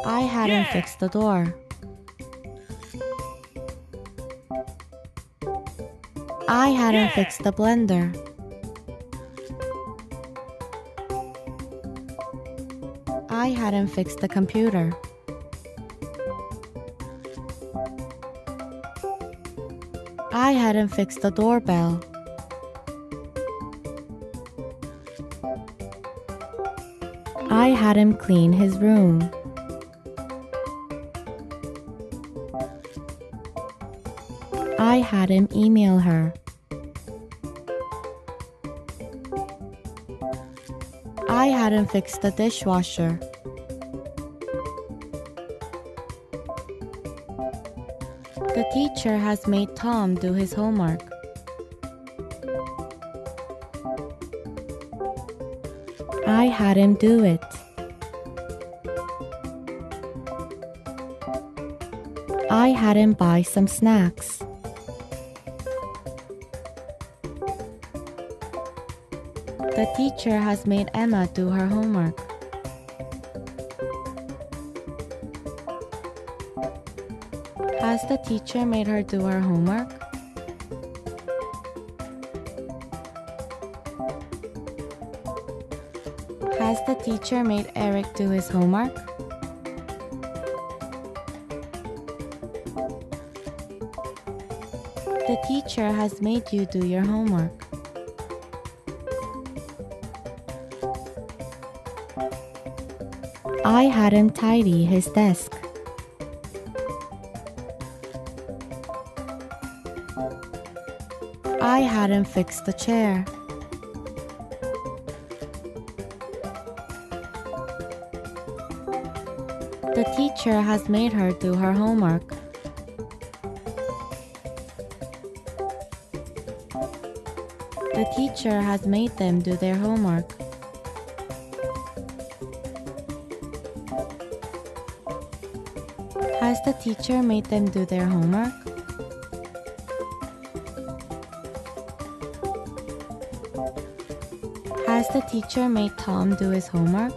I hadn't fixed the door. I hadn't fixed the blender. I hadn't fixed the computer. I hadn't fixed the doorbell. I had him clean his room. I had him email her. I had him fix the dishwasher. The teacher has made Tom do his homework. I had him do it. I had him buy some snacks. The teacher has made Emma do her homework. Has the teacher made her do her homework? Has the teacher made Eric do his homework? The teacher has made you do your homework. I had him tidy his desk. I had him fix the chair. The teacher has made her do her homework. The teacher has made them do their homework. Has the teacher made them do their homework? Has the teacher made Tom do his homework?